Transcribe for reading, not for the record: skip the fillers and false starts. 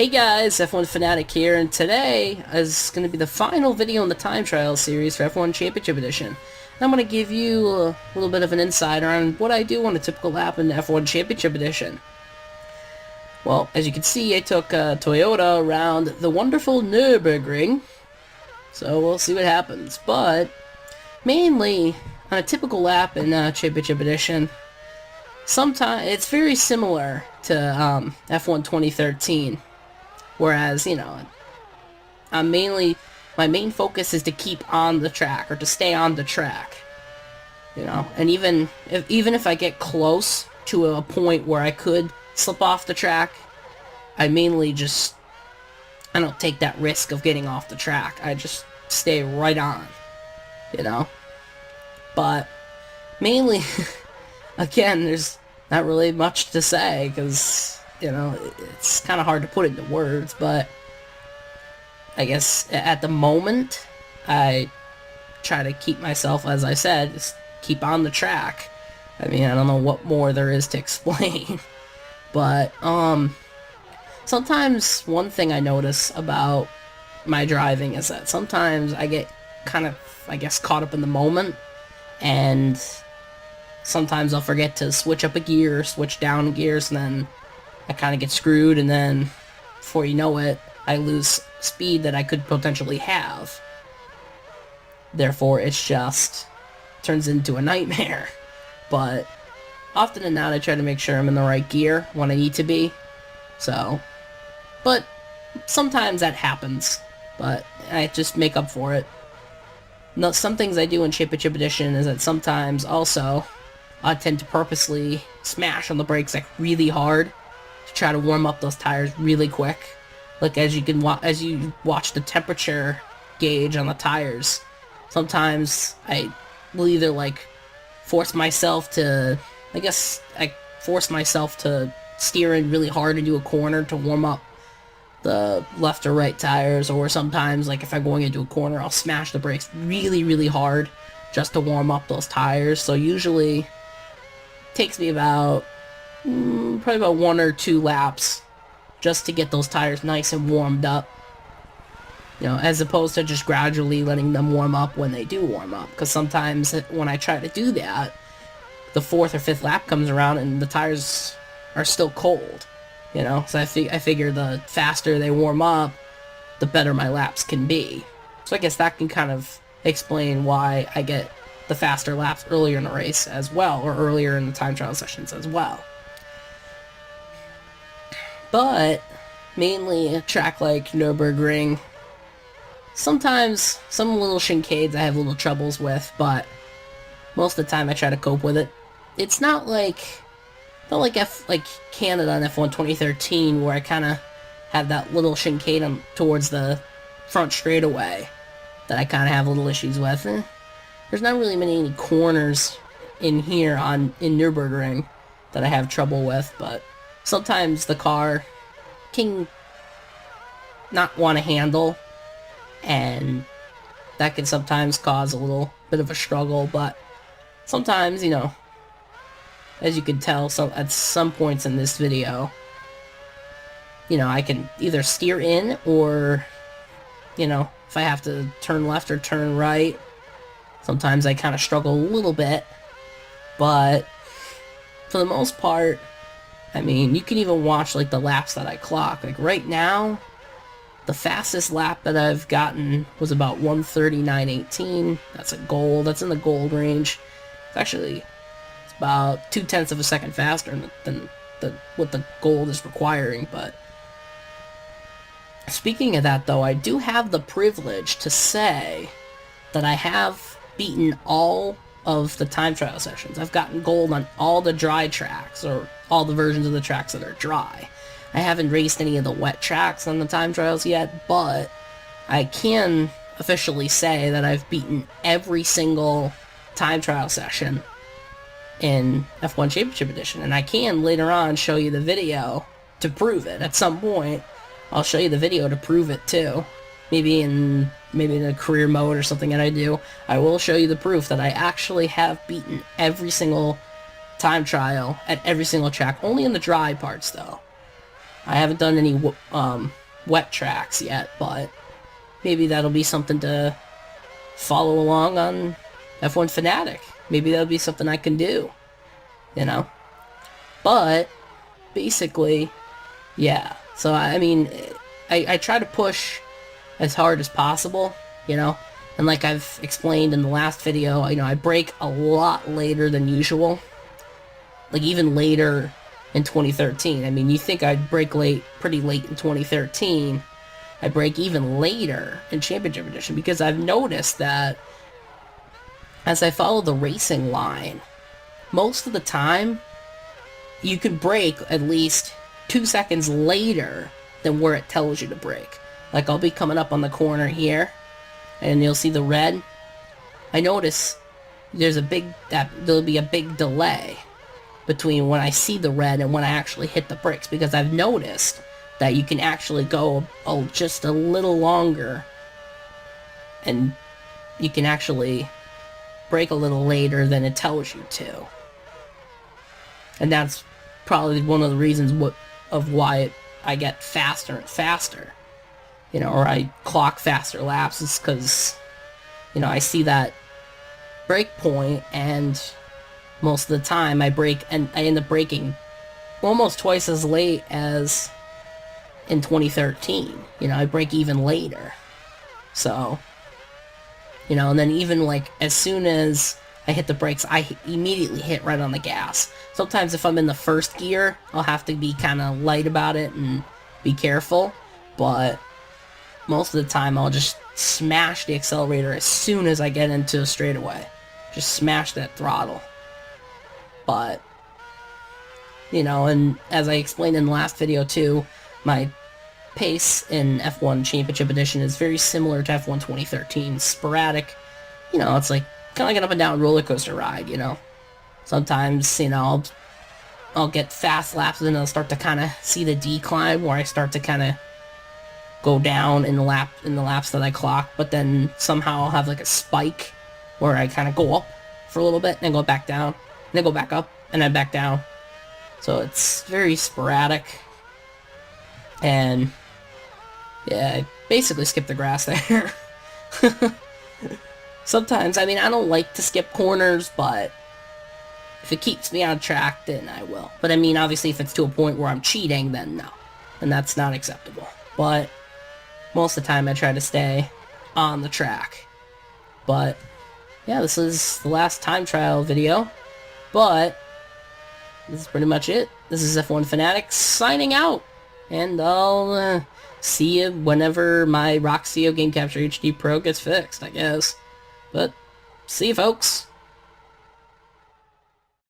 Hey guys, F1 Fanatic here, and today is going to be the final video in the time trial series for F1 Championship Edition. And I'm going to give you a little bit of an insider on what I do on a typical lap in F1 Championship Edition. Well, as you can see, I took Toyota around the wonderful Nurburgring, so we'll see what happens. But mainly, on a typical lap in Championship Edition, sometimes it's very similar to F1 2013. Whereas, you know, my main focus is to keep on the track, or to stay on the track. You know, and even if I get close to a point where I could slip off the track, I mainly just, I don't take that risk of getting off the track. I just stay right on, you know. But mainly, again, there's not really much to say, because, you know, it's kind of hard to put into words, but I guess at the moment, I try to keep myself, as I said, just keep on the track. I mean, I don't know what more there is to explain, but, sometimes one thing I notice about my driving is that sometimes I get kind of, I guess, caught up in the moment, and sometimes I'll forget to switch up a gear, switch down gears, and then I kind of get screwed, and then before you know it, I lose speed that I could potentially have. Therefore, it's just turns into a nightmare. But often than not, I try to make sure I'm in the right gear when I need to be. So, but sometimes that happens, but I just make up for it. Now, some things I do in Championship Edition is that sometimes also I tend to purposely smash on the brakes like really hard, try to warm up those tires really quick. Like, as you watch the temperature gauge on the tires, sometimes I will either like force myself to, I force myself to steer in really hard into a corner to warm up the left or right tires, or sometimes, like, if I'm going into a corner, I'll smash the brakes really hard just to warm up those tires. So usually it takes me about probably about 1 or 2 laps just to get those tires nice and warmed up, you know, as opposed to just gradually letting them warm up when they do warm up. Because sometimes when I try to do that, the 4th or 5th lap comes around and the tires are still cold, you know. So I figure the faster they warm up, the better my laps can be. So I guess that can kind of explain why I get the faster laps earlier in the race as well, or earlier in the time trial sessions as well. But mainly a track like Nurburgring, sometimes some little chincades I have little troubles with, but most of the time I try to cope with it. It's not like Canada and F1 2013, where I kind of have that little chincade towards the front straightaway that I kind of have little issues with. There's not really any corners in here in Nurburgring that I have trouble with, but sometimes the car can not want to handle, and that can sometimes cause a little bit of a struggle. But sometimes, you know, as you can tell, at some points in this video, you know, I can either steer in, or, you know, if I have to turn left or turn right, sometimes I kind of struggle a little bit. But for the most part, I mean, you can even watch, like, the laps that I clock. Like, right now, the fastest lap that I've gotten was about 1:39.18. That's a gold. That's in the gold range. It's about 0.2 of a second faster than what the gold is requiring. But speaking of that, though, I do have the privilege to say that I have beaten all of the time trial sessions. I've gotten gold on all the dry tracks, or all the versions of the tracks that are dry. I haven't raced any of the wet tracks on the time trials yet, but I can officially say that I've beaten every single time trial session in F1 Championship Edition, and I can later on show you the video to prove it. At some point, I'll show you the video to prove it too. Maybe in a career mode or something that I do, I will show you the proof that I actually have beaten every single time trial at every single track, only in the dry parts though. I haven't done any wet tracks yet, but maybe that'll be something to follow along on F1 Fanatic. Maybe that'll be something I can do, you know? But, basically, yeah. So, I mean, I try to push as hard as possible, you know? And like I've explained in the last video, you know, I brake a lot later than usual. Like, even later in 2013. I mean, you think I'd brake pretty late in 2013. I brake even later in Championship Edition because I've noticed that as I follow the racing line, most of the time, you can brake at least 2 seconds later than where it tells you to brake. Like, I'll be coming up on the corner here, and you'll see the red. I notice there'll be a big delay between when I see the red and when I actually hit the brakes, because I've noticed that you can actually go just a little longer, and you can actually brake a little later than it tells you to. And that's probably one of the reasons why I get faster and faster, you know, or I clock faster laps, is because, you know, I see that brake point, and most of the time I brake, and I end up braking almost twice as late as in 2013. You know, I brake even later. So, you know, and then even like as soon as I hit the brakes, I immediately hit right on the gas. Sometimes if I'm in the first gear, I'll have to be kind of light about it and be careful, but most of the time I'll just smash the accelerator as soon as I get into a straightaway. Just smash that throttle. But, you know, and as I explained in the last video too, my pace in F1 Championship Edition is very similar to F1 2013. Sporadic. You know, it's like kind of like an up and down roller coaster ride, you know. Sometimes, you know, I'll get fast laps, and then I'll start to kind of see the decline where I start to kind of go down in the laps that I clock, but then somehow I'll have like a spike where I kind of go up for a little bit and then go back down, and then go back up and then back down. So it's very sporadic. And yeah, I basically skip the grass there. Sometimes, I mean, I don't like to skip corners, but if it keeps me on track, then I will. But I mean, obviously, if it's to a point where I'm cheating, then no. And that's not acceptable. But most of the time, I try to stay on the track. But yeah, this is the last time trial video. But this is pretty much it. This is F1 Fanatic signing out. And I'll see you whenever my Roxio GameCapture HD Pro gets fixed, I guess. But see you, folks.